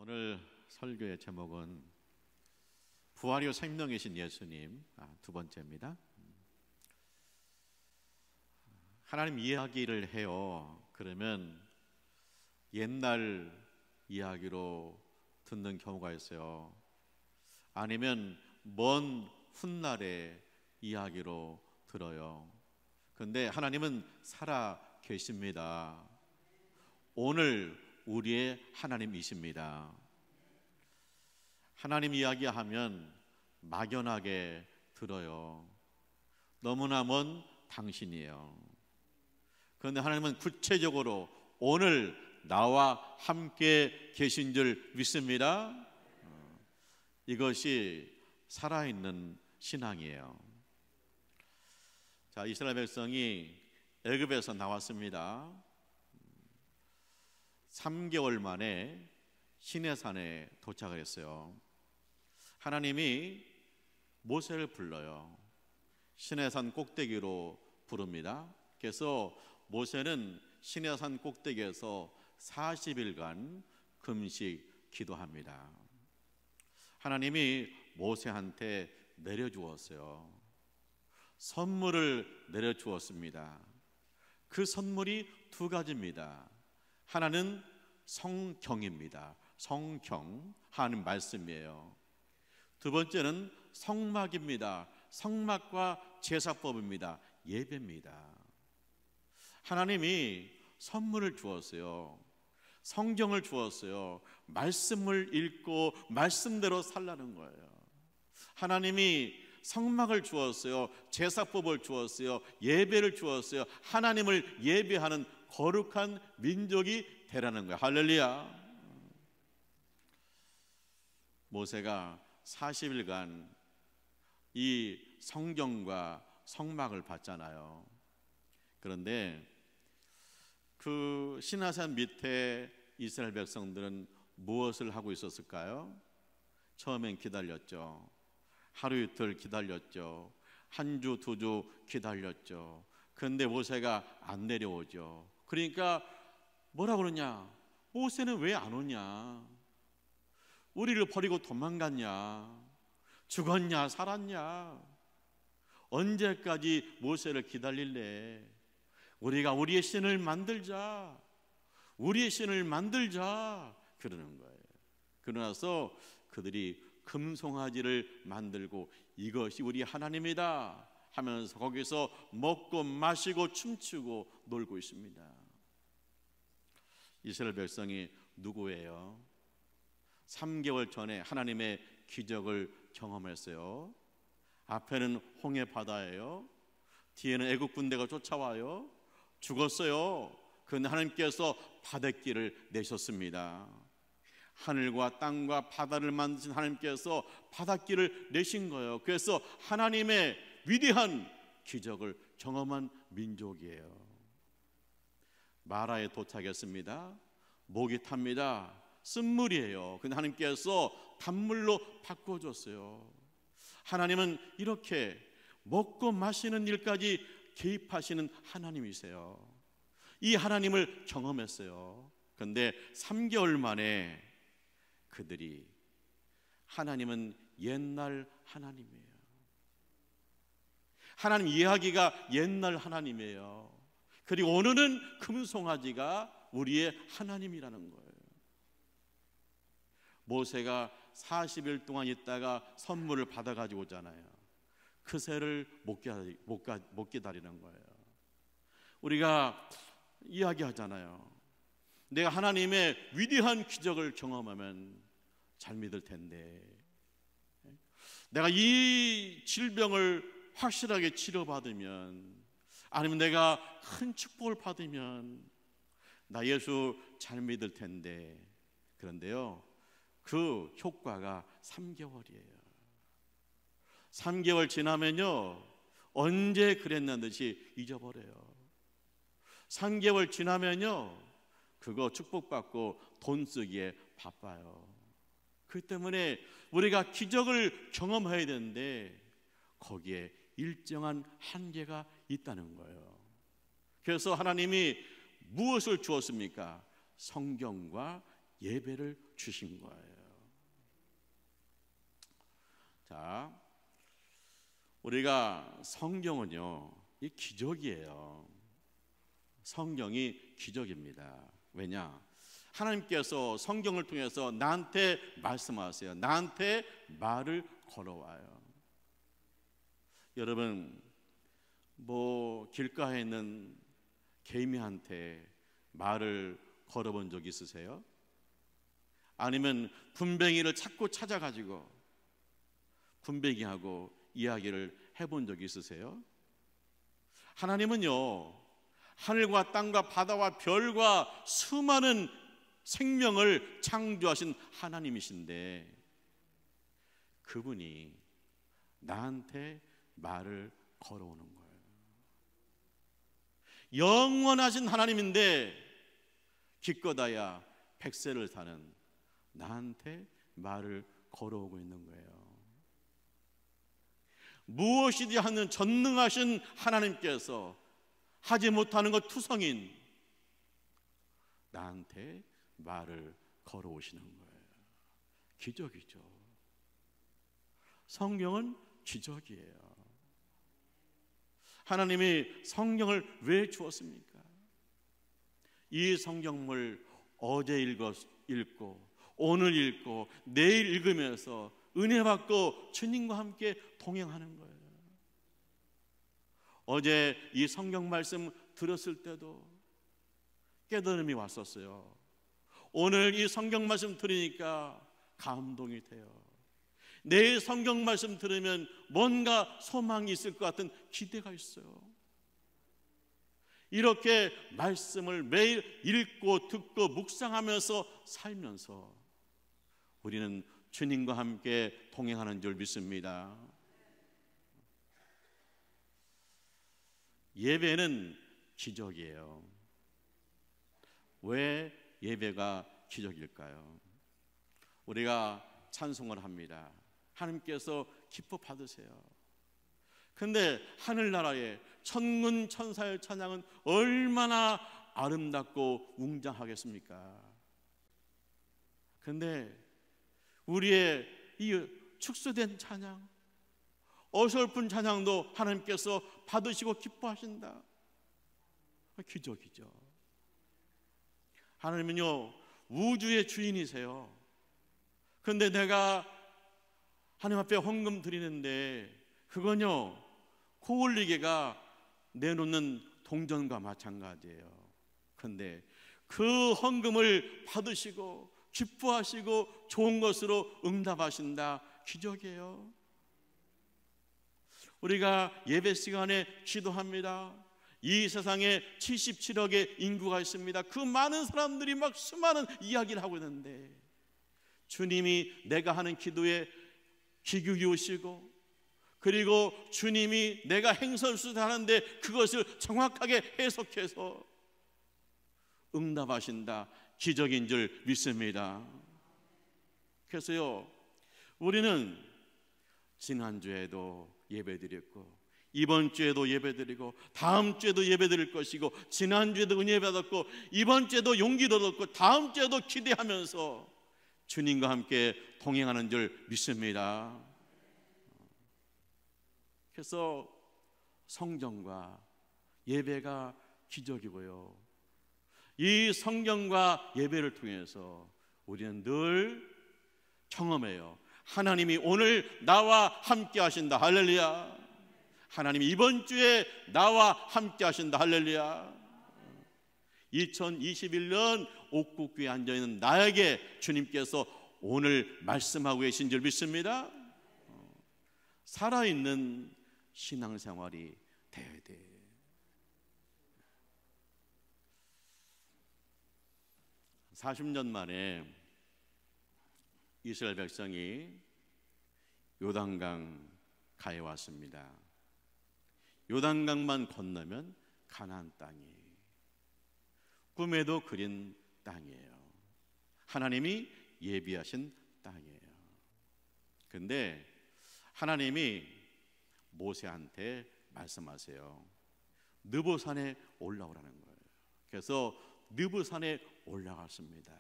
오늘 설교의 제목은 부활이요 생명이신 예수님, 두 번째입니다. 하나님 이야기를 해요. 그러면 옛날 이야기로 듣는 경우가 있어요. 아니면 먼 훗날의 이야기로 들어요. 그런데 하나님은 살아 계십니다. 오늘 우리의 하나님이십니다. 하나님 이야기하면 막연하게 들어요. 너무나 먼 당신이에요. 그런데 하나님은 구체적으로 오늘 나와 함께 계신 줄 믿습니다. 이것이 살아있는 신앙이에요. 자, 이스라엘 백성이 애굽에서 나왔습니다. 3개월 만에 시내산에 도착을 했어요. 하나님이 모세를 불러요. 시내산 꼭대기로 부릅니다. 그래서 모세는 시내산 꼭대기에서 40일간 금식 기도합니다. 하나님이 모세한테 내려주었어요. 선물을 내려주었습니다. 그 선물이 두 가지입니다. 하나는 성경입니다. 성경, 하나님 말씀이에요. 두 번째는 성막입니다. 성막과 제사법입니다. 예배입니다. 하나님이 선물을 주었어요. 성경을 주었어요. 말씀을 읽고 말씀대로 살라는 거예요. 하나님이 성막을 주었어요. 제사법을 주었어요. 예배를 주었어요. 하나님을 예배하는 거룩한 민족이 되라는 거예요. 할렐루야. 모세가 40일간 이 성경과 성막을 봤잖아요. 그런데 그 시내산 밑에 이스라엘 백성들은 무엇을 하고 있었을까요? 처음엔 기다렸죠. 하루 이틀 기다렸죠. 한 주, 두 주 기다렸죠. 그런데 모세가 안 내려오죠. 그러니까 뭐라 그러냐? 모세는 왜 안 오냐? 우리를 버리고 도망갔냐? 죽었냐? 살았냐? 언제까지 모세를 기다릴래? 우리가 우리의 신을 만들자. 우리의 신을 만들자. 그러는 거예요. 그러나서 그들이 금송아지를 만들고 이것이 우리 하나님이다 하면서 거기서 먹고 마시고 춤추고 놀고 있습니다. 이스라엘 백성이 누구예요? 3개월 전에 하나님의 기적을 경험했어요. 앞에는 홍해 바다예요. 뒤에는 애국 군대가 쫓아와요. 죽었어요. 그런데 하나님께서 바닷길을 내셨습니다. 하늘과 땅과 바다를 만드신 하나님께서 바닷길을 내신 거예요. 그래서 하나님의 위대한 기적을 경험한 민족이에요. 마라에 도착했습니다. 목이 탑니다. 쓴물이에요. 근데 하나님께서 단물로 바꿔줬어요. 하나님은 이렇게 먹고 마시는 일까지 개입하시는 하나님이세요. 이 하나님을 경험했어요. 그런데 3개월 만에 그들이 하나님은 옛날 하나님이에요. 하나님 이야기가 옛날 하나님이에요. 그리고 오늘은 금송아지가 우리의 하나님이라는 거예요. 모세가 40일 동안 있다가 선물을 받아가지고 오잖아요. 그 새를 못 기다리는 거예요. 우리가 이야기하잖아요. 내가 하나님의 위대한 기적을 경험하면 잘 믿을 텐데, 내가 이 질병을 확실하게 치료받으면, 아니면 내가 큰 축복을 받으면 나 예수 잘 믿을 텐데. 그런데요, 그 효과가 3개월이에요. 3개월 지나면요, 언제 그랬는 듯이 잊어버려요. 3개월 지나면요, 그거 축복받고 돈 쓰기에 바빠요. 그 때문에 우리가 기적을 경험해야 되는데 거기에 일정한 한계가 있다는 거예요. 그래서 하나님이 무엇을 주었습니까? 성경과 예배를 주신 거예요. 자, 우리가 성경은요, 이 기적이에요. 성경이 기적입니다. 왜냐? 하나님께서 성경을 통해서 나한테 말씀하세요. 나한테 말을 걸어와요. 여러분, 뭐 길가에 있는 개미한테 말을 걸어본 적 있으세요? 아니면 군뱅이를 자꾸 찾아가지고 군뱅이하고 이야기를 해본 적 있으세요? 하나님은요, 하늘과 땅과 바다와 별과 수많은 생명을 창조하신 하나님이신데 그분이 나한테 말을 걸어오는 거예요. 영원하신 하나님인데 기껏해야 100세를 사는 나한테 말을 걸어오고 있는 거예요. 무엇이든지 하는 전능하신 하나님께서 하지 못하는 것 투성인 나한테 말을 걸어오시는 거예요. 기적이죠. 성경은 기적이에요. 하나님이 성경을 왜 주었습니까? 이 성경을 어제 읽고 오늘 읽고 내일 읽으면서 은혜 받고 주님과 함께 동행하는 거예요. 어제 이 성경 말씀 들었을 때도 깨달음이 왔었어요. 오늘 이 성경 말씀 들으니까 감동이 돼요. 내일 성경 말씀 들으면 뭔가 소망이 있을 것 같은 기대가 있어요. 이렇게 말씀을 매일 읽고 듣고 묵상하면서 살면서 우리는 주님과 함께 동행하는 줄 믿습니다. 예배는 기적이에요. 왜 예배가 기적일까요? 우리가 찬송을 합니다. 하나님께서 기뻐 받으세요. 근데 하늘나라의 천군 천사의 찬양은 얼마나 아름답고 웅장하겠습니까? 근데 우리의 이 축소된 찬양, 어설픈 찬양도 하나님께서 받으시고 기뻐하신다. 기적이죠. 하나님은요, 우주의 주인이세요. 근데 내가 하나님 앞에 헌금 드리는데 그건요, 코올리개가 내놓는 동전과 마찬가지예요. 근데 그 헌금을 받으시고 기뻐하시고 좋은 것으로 응답하신다. 기적이에요. 우리가 예배 시간에 기도합니다. 이 세상에 77억의 인구가 있습니다. 그 많은 사람들이 막 수많은 이야기를 하고 있는데 주님이 내가 하는 기도에 귀 기울이시고, 그리고 주님이 내가 행설수설하는데 그것을 정확하게 해석해서 응답하신다. 기적인 줄 믿습니다. 그래서요, 우리는 지난주에도 예배드렸고 이번 주에도 예배드리고 다음 주에도 예배드릴 것이고 지난주에도 은혜 받았고 이번 주에도 용기도 얻었고 다음 주에도 기대하면서 주님과 함께 동행하는 줄 믿습니다. 그래서 성경과 예배가 기적이고요, 이 성경과 예배를 통해서 우리는 늘 경험해요. 하나님이 오늘 나와 함께 하신다. 할렐루야. 하나님이 이번 주에 나와 함께 하신다. 할렐루야. 2021년 옥국교에 앉아있는 나에게 주님께서 오늘 말씀하고 계신 줄 믿습니다. 살아있는 신앙생활이 돼야 돼. (40년) 만에 이스라엘 백성이 요단강 가에 왔습니다. 요단강만 건너면 가나안 땅이, 꿈에도 그린 땅이에요. 하나님이 예비하신 땅이에요. 근데 하나님이 모세한테 말씀하세요. 느보산에 올라오라는 거예요. 그래서 느보산에 올라갔습니다.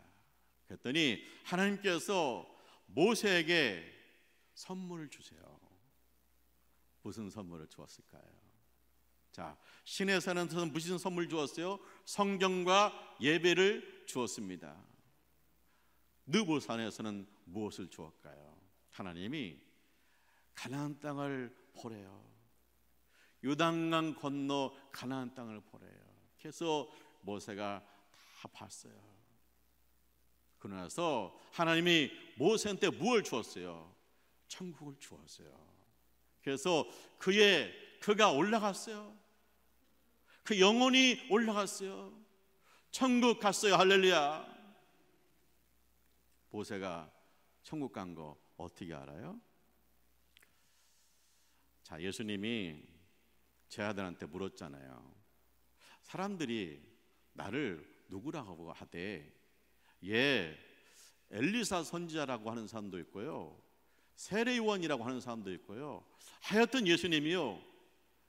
그랬더니 하나님께서 모세에게 선물을 주세요. 무슨 선물을 주었을까요? 자, 시내산에서는 무슨 선물 주었어요? 성경과 예배를 주었습니다. 느보산에서는 무엇을 주었을까요? 하나님이 가나안 땅을 보래요. 요단강 건너 가나안 땅을 보래요. 그래서 모세가 다 봤어요. 그러나서 하나님이 모세한테 무엇을 주었어요? 천국을 주었어요. 그래서 그가 올라갔어요. 그 영혼이 올라갔어요. 천국 갔어요. 할렐루야. 모세가 천국 간 거 어떻게 알아요? 자, 예수님이 제 아들한테 물었잖아요. 사람들이 나를 누구라고 하되, 엘리사 선지자라고 하는 사람도 있고요, 세례요한이라고 하는 사람도 있고요, 하여튼 예수님이요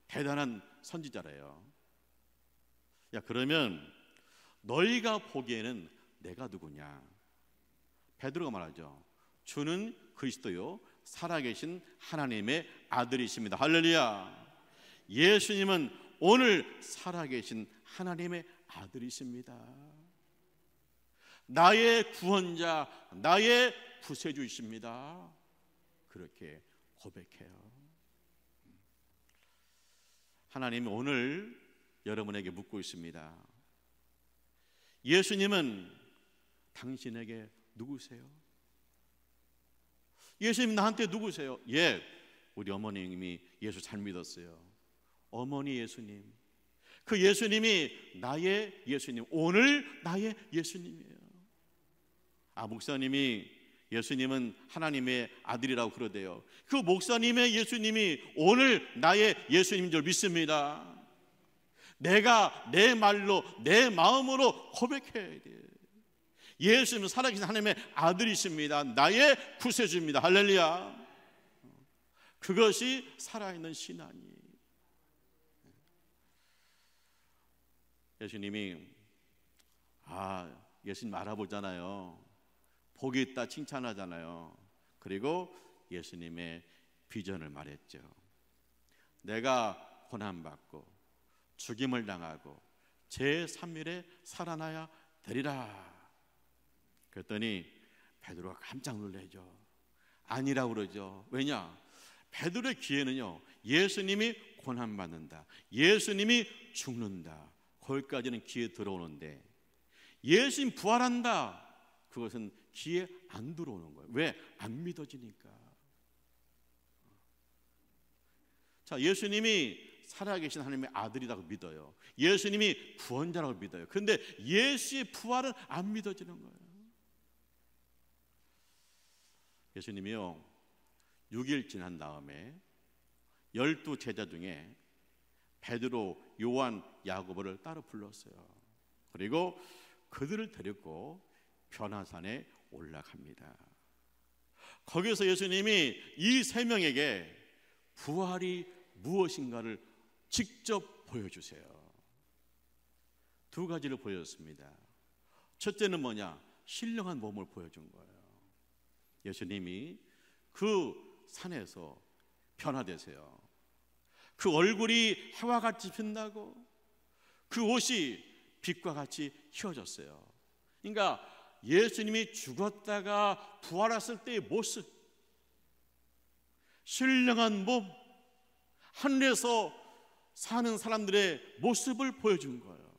대단한 선지자래요. 야, 그러면 너희가 보기에는 내가 누구냐? 베드로가 말하죠. 주는 그리스도요 살아계신 하나님의 아들이십니다. 할렐루야. 예수님은 오늘 살아계신 하나님의 아들이십니다. 나의 구원자, 나의 구세주이십니다. 그렇게 고백해요. 하나님이 오늘 여러분에게 묻고 있습니다. 예수님은 당신에게 누구세요? 예수님 나한테 누구세요? 우리 어머님이 예수 잘 믿었어요. 어머니 예수님, 그 예수님이 나의 예수님, 오늘 나의 예수님이에요. 목사님이 예수님은 하나님의 아들이라고 그러대요. 그 목사님의 예수님이 오늘 나의 예수님인 줄 믿습니다. 내가 내 말로 내 마음으로 고백해야 돼요. 예수님은 살아계신 하나님의 아들이십니다. 나의 구세주입니다. 할렐루야. 그것이 살아있는 신앙이에요. 예수님이 예수님 알아보잖아요. 복이 있다 칭찬하잖아요. 그리고 예수님의 비전을 말했죠. 내가 고난받고 죽임을 당하고 제3일에 살아나야 되리라. 그랬더니 베드로가 깜짝 놀라죠. 아니라고 그러죠. 왜냐? 베드로의 귀에는요 예수님이 고난받는다, 예수님이 죽는다, 거기까지는 귀에 들어오는데 예수님 부활한다, 그것은 귀에 안 들어오는 거예요. 왜? 안 믿어지니까. 자, 예수님이 살아계신 하나님의 아들이라고 믿어요. 예수님이 구원자라고 믿어요. 그런데 예수의 부활은 안 믿어지는 거예요. 예수님이요 6일 지난 다음에 12 제자 중에 베드로, 요한, 야고보를 따로 불렀어요. 그리고 그들을 데리고 변화산에 올라갑니다. 거기서 예수님이 이 세 명에게 부활이 무엇인가를 직접 보여주세요. 두 가지를 보여줬습니다. 첫째는 뭐냐? 신령한 몸을 보여준 거예요. 예수님이 그 산에서 변화되세요. 그 얼굴이 해와 같이 빛나고 그 옷이 빛과 같이 휘어졌어요. 그러니까 예수님이 죽었다가 부활했을 때의 모습, 신령한 몸, 하늘에서 사는 사람들의 모습을 보여준 거예요.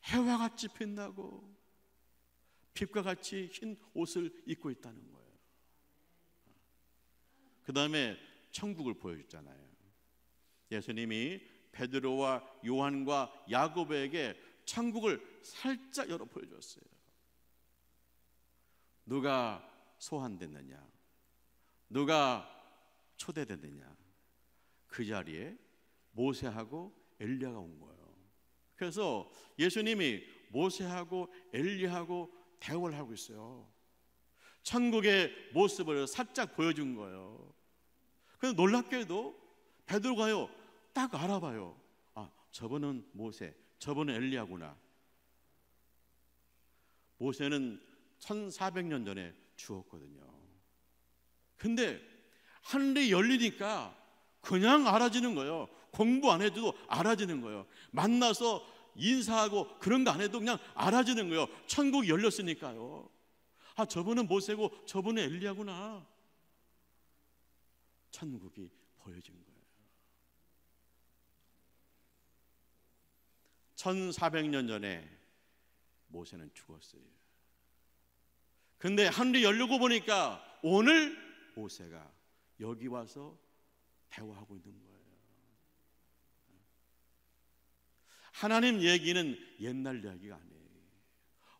해와 같이 빛나고 빛과 같이 흰 옷을 입고 있다는 거예요. 그 다음에 천국을 보여줬잖아요. 예수님이 베드로와 요한과 야고보에게 천국을 살짝 열어 보여줬어요. 누가 소환됐느냐, 누가 초대됐느냐, 그 자리에 모세하고 엘리야가 온 거예요. 그래서 예수님이 모세하고 엘리야하고 대화를 하고 있어요. 천국의 모습을 살짝 보여준 거예요. 그래서 놀랍게도 베드로가요 딱 알아봐요. 저분은 모세, 저분은 엘리야구나. 모세는 1400년 전에 주었거든요. 근데 하늘이 열리니까 그냥 알아지는 거예요. 공부 안 해도 알아지는 거예요. 만나서 인사하고 그런 거 안 해도 그냥 알아지는 거예요. 천국이 열렸으니까요. 아, 저분은 모세고 저분은 엘리야구나. 천국이 보여진 거예요. 1400년 전에 모세는 죽었어요. 근데 하늘이 열리고 보니까 오늘 모세가 여기 와서 대화하고 있는 거예요. 하나님 얘기는 옛날 얘기가 아니에요.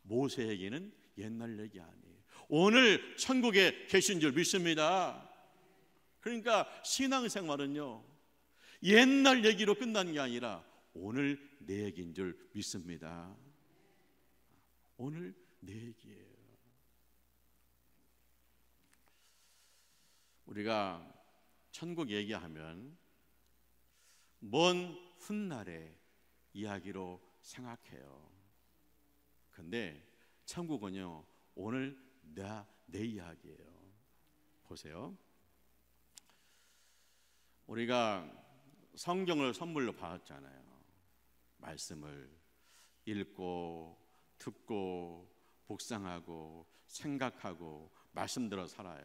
모세 얘기는 옛날 얘기 아니에요. 오늘 천국에 계신 줄 믿습니다. 그러니까 신앙생활은요, 옛날 얘기로 끝나는 게 아니라 오늘 내 얘기인 줄 믿습니다. 오늘 내 얘기예요. 우리가 천국 얘기하면 먼 훗날의 이야기로 생각해요. 근데 천국은요, 오늘 내 이야기예요. 보세요. 우리가 성경을 선물로 받았잖아요. 말씀을 읽고 듣고 묵상하고 생각하고 말씀대로 살아요.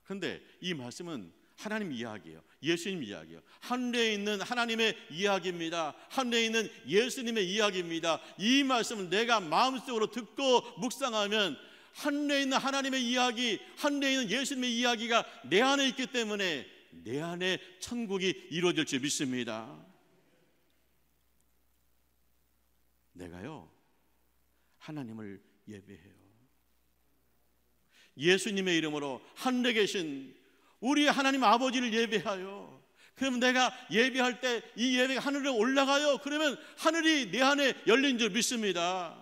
그런데 이 말씀은 하나님 이야기예요. 예수님 이야기예요. 하늘에 있는 하나님의 이야기입니다. 하늘에 있는 예수님의 이야기입니다. 이 말씀은 내가 마음속으로 듣고 묵상하면 하늘에 있는 하나님의 이야기, 하늘에 있는 예수님의 이야기가 내 안에 있기 때문에 내 안에 천국이 이루어질 줄 믿습니다. 내가요, 하나님을 예배해요. 예수님의 이름으로 하늘에 계신 우리 하나님 아버지를 예배하여, 그러면 내가 예배할 때 이 예배가 하늘에 올라가요. 그러면 하늘이 내 안에 열린 줄 믿습니다.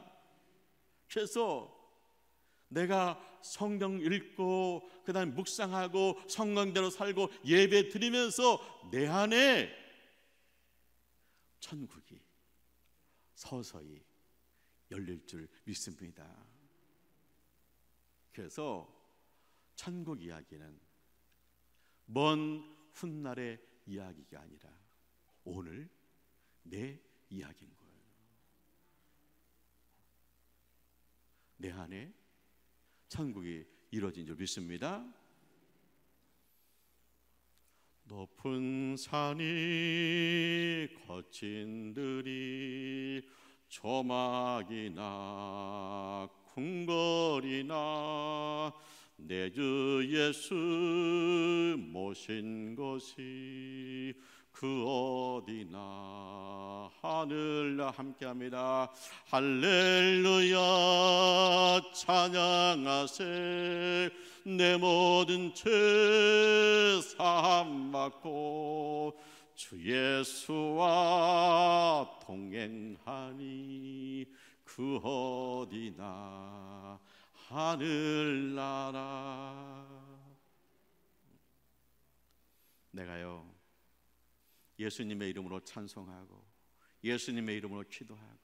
그래서 내가 성경 읽고 그 다음에 묵상하고 성경대로 살고 예배 드리면서 내 안에 천국이 서서히 열릴 줄 믿습니다. 그래서 천국 이야기는 먼 훗날의 이야기가 아니라 오늘 내 이야기인 거예요. 내 안에 천국이 이루어진 줄 믿습니다. 높은 산이 거친 들이 조막이나 궁궐이나 내 주 예수 모신 곳이 그 어디나 하늘나 함께합니다. 할렐루야 찬양하세. 내 모든 죄 사함 받고 주 예수와 동행하니 그 어디나 하늘나라. 내가요, 예수님의 이름으로 찬송하고 예수님의 이름으로 기도하고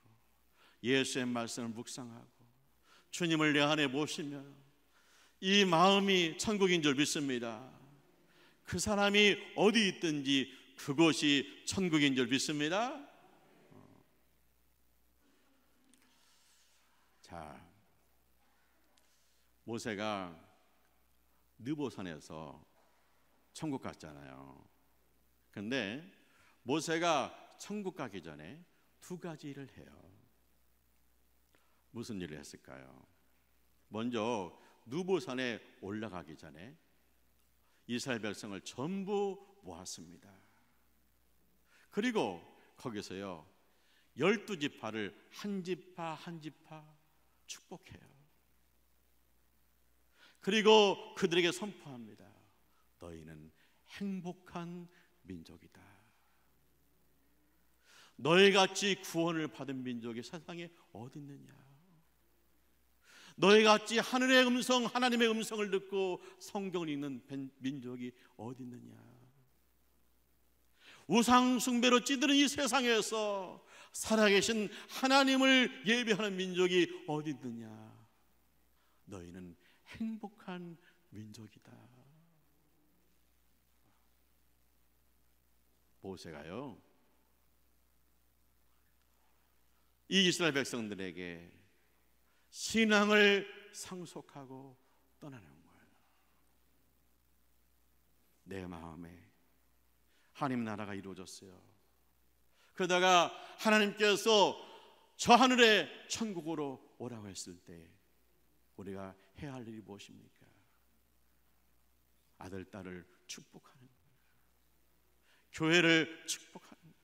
예수의 말씀을 묵상하고 주님을 내 안에 모시며 이 마음이 천국인 줄 믿습니다. 그 사람이 어디 있든지 그곳이 천국인 줄 믿습니다. 자, 모세가 느보산에서 천국 갔잖아요. 근데 모세가 천국 가기 전에 두 가지 일을 해요. 무슨 일을 했을까요? 먼저 느보산에 올라가기 전에 이스라엘 백성을 전부 모았습니다. 그리고 거기서요 12지파를 한 지파 한 지파 축복해요. 그리고 그들에게 선포합니다. 너희는 행복한 민족이다. 너희같이 구원을 받은 민족이 세상에 어디 있느냐. 너희같이 하늘의 음성, 하나님의 음성을 듣고 성경을 읽는 민족이 어디 있느냐. 우상 숭배로 찌드는 이 세상에서 살아계신 하나님을 예배하는 민족이 어디 있느냐. 너희는 행복한 민족이다. 모세가요, 이 이스라엘 백성들에게 신앙을 상속하고 떠나는 거예요. 내 마음에 하나님 나라가 이루어졌어요. 그러다가 하나님께서 저 하늘의 천국으로 오라고 했을 때 우리가 해야 할 일이 무엇입니까? 아들, 딸을 축복하는 거예요. 교회를 축복하는 거예요.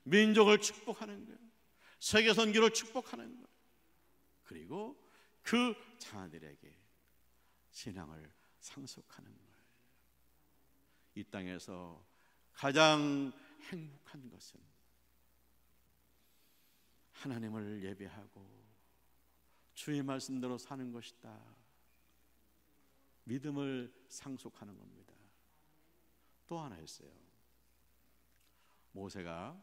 민족을 축복하는 거예요. 세계 선교를 축복하는 거예요. 그리고 그 자녀들에게 신앙을 상속하는 거예요. 이 땅에서 가장 행복한 것은 하나님을 예배하고 주의 말씀대로 사는 것이다. 믿음을 상속하는 겁니다. 또 하나 있어요. 모세가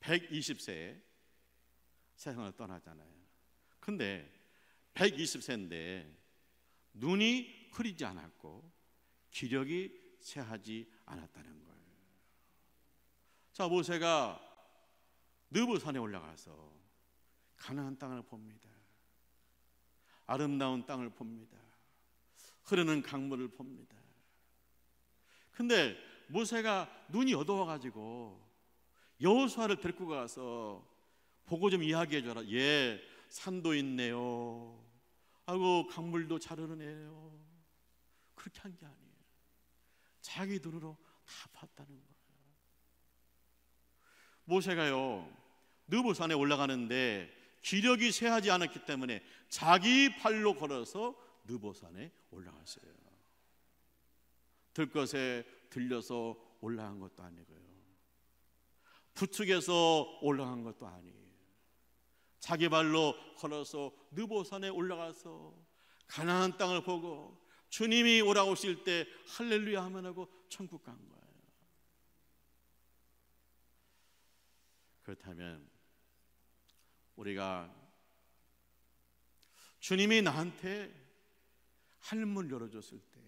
120세에 세상을 떠나잖아요. 근데 120세인데 눈이 흐리지 않았고 기력이 쇠하지 않았다는 거예요. 자, 모세가 느보산에 올라가서 가나안 땅을 봅니다. 아름다운 땅을 봅니다. 흐르는 강물을 봅니다. 근데 모세가 눈이 어두워가지고 여호수아를 데리고 가서 보고 좀 이야기해줘라. 예, 산도 있네요 하고 강물도 잘 흐르네요. 그렇게 한 게 아니에요. 자기 눈으로 다 봤다는 거예요. 모세가요, 느보산에 올라가는데 기력이 쇠하지 않았기 때문에 자기 발로 걸어서 느보산에 올라갔어요. 들것에 들려서 올라간 것도 아니고요, 부축해서 올라간 것도 아니에요. 자기 발로 걸어서 느보산에 올라가서 가나안 땅을 보고 주님이 오라고 오실 때 할렐루야 하면 하고 천국 간 거예요. 그렇다면 우리가 주님이 나한테 하늘문 열어줬을 때,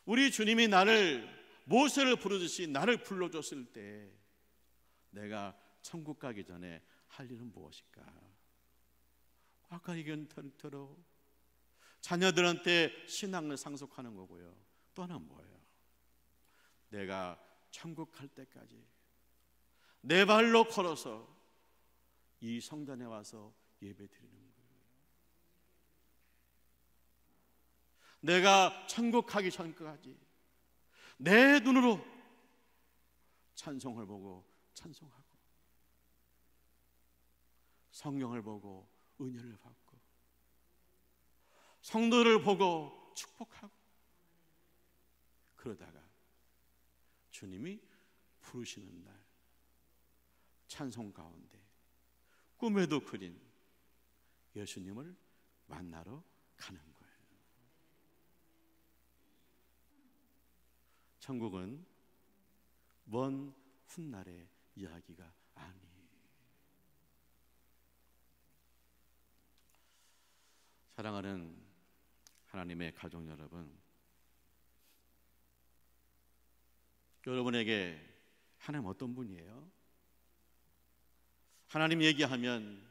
우리 주님이 나를 모세를 부르듯이 나를 불러줬을 때 내가 천국 가기 전에 할 일은 무엇일까? 아까 얘기한 대로 자녀들한테 신앙을 상속하는 거고요. 또 하나는 뭐예요? 내가 천국 갈 때까지 내 발로 걸어서 이 성전에 와서 예배 드리는 거예요. 내가 천국 가기 전까지 내 눈으로 찬송을 보고 찬송하고 성경을 보고 은혜를 받고 성도를 보고 축복하고, 그러다가 주님이 부르시는 날 찬송 가운데 꿈에도 그린 예수님을 만나러 가는 거예요. 천국은 먼 훗날의 이야기가 아니에요. 사랑하는 하나님의 가족 여러분, 여러분에게 하나님 어떤 분이에요? 하나님 얘기하면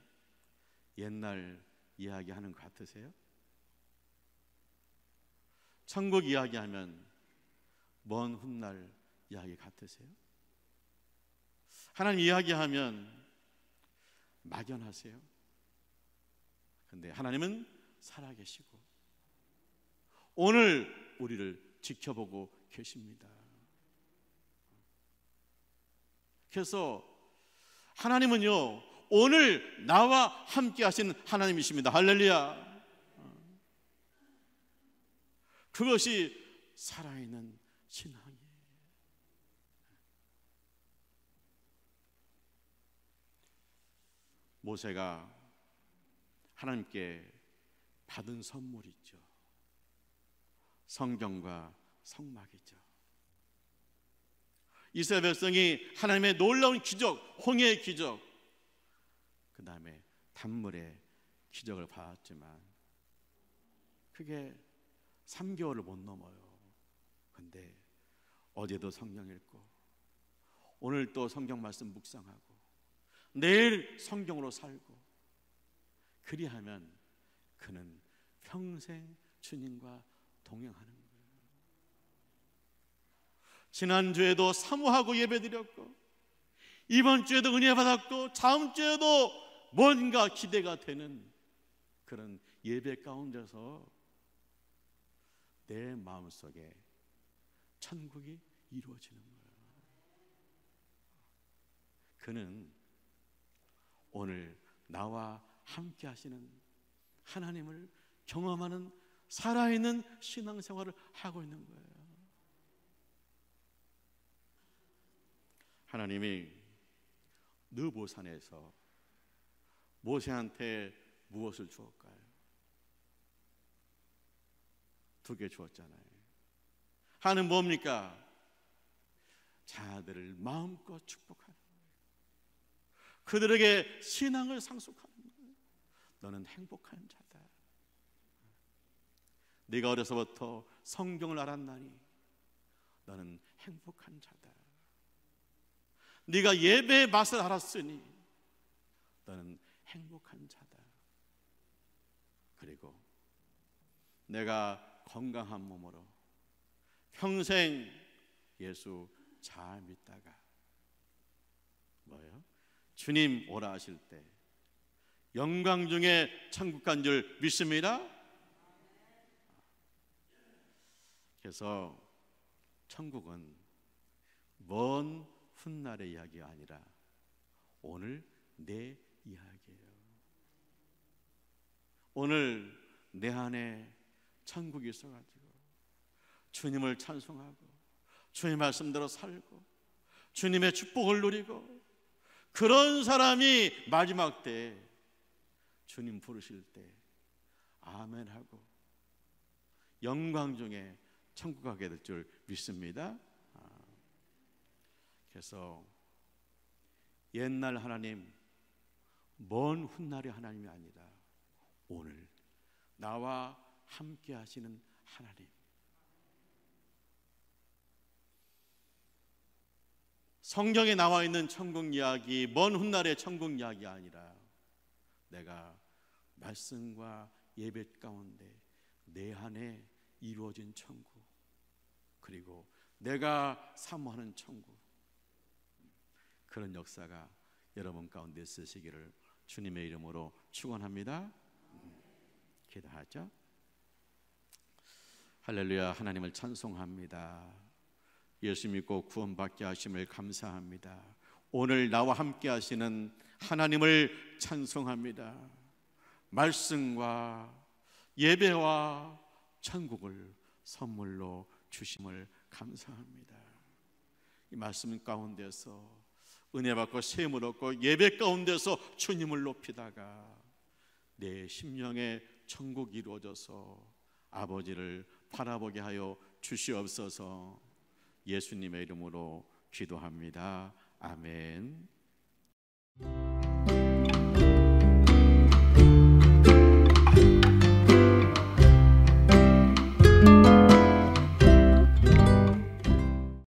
옛날 이야기하는 것 같으세요? 천국 이야기하면 먼 훗날 이야기 같으세요? 하나님 이야기하면 막연하세요? 근데 하나님은 살아계시고 오늘 우리를 지켜보고 계십니다. 그래서 하나님은요, 오늘 나와 함께 하시는 하나님이십니다. 할렐루야. 그것이 살아있는 신앙이에요. 모세가 하나님께 받은 선물이죠. 성경과 성막이죠. 이스라엘 백성이 하나님의 놀라운 기적, 홍해의 기적, 그 다음에 단물의 기적을 받았지만 그게 3개월을 못 넘어요. 근데 어제도 성경 읽고 오늘 또 성경 말씀 묵상하고 내일 성경으로 살고 그리하면 그는 평생 주님과 동행하는 거예요. 지난주에도 사모하고 예배드렸고 이번 주에도 은혜 받았고 다음 주에도 뭔가 기대가 되는 그런 예배 가운데서 내 마음속에 천국이 이루어지는 거예요. 그는 오늘 나와 함께 하시는 하나님을 경험하는 살아있는 신앙생활을 하고 있는 거예요. 하나님이 느보산에서 모세한테 무엇을 주었을까요? 2개 주었잖아요. 하나는 뭡니까? 자들을 마음껏 축복하는 거예요. 그들에게 신앙을 상속하는 거예요. 너는 행복한 자다. 네가 어려서부터 성경을 알았나니 너는 행복한 자다. 네가 예배의 맛을 알았으니 너는 행복한 자다. 그리고 내가 건강한 몸으로 평생 예수 잘 믿다가 뭐예요? 주님 오라 하실 때 영광 중에 천국 간 줄 믿습니다. 그래서 천국은 먼 훗날의 이야기가 아니라 오늘 내 이야기예요. 오늘 내 안에 천국이 있어가지고 주님을 찬송하고 주님 말씀대로 살고 주님의 축복을 누리고 그런 사람이 마지막 때 주님 부르실 때 아멘하고 영광 중에 천국 가게 될 줄 믿습니다. 그래서 옛날 하나님, 먼 훗날의 하나님이 아니라 오늘 나와 함께 하시는 하나님. 성경에 나와 있는 천국 이야기, 먼 훗날의 천국 이야기 아니라 내가 말씀과 예배 가운데 내 안에 이루어진 천국, 그리고 내가 사모하는 천국, 그런 역사가 여러분 가운데 있으시기를 주님의 이름으로 축원합니다. 기도하죠. 할렐루야. 하나님을 찬송합니다. 예수 믿고 구원받게 하심을 감사합니다. 오늘 나와 함께 하시는 하나님을 찬송합니다. 말씀과 예배와 천국을 선물로 주심을 감사합니다. 이 말씀 가운데서 은혜 받고 세움을 얻고 예배 가운데서 주님을 높이다가 내 심령에 천국이 이루어져서 아버지를 바라보게 하여 주시옵소서. 예수님의 이름으로 기도합니다. 아멘.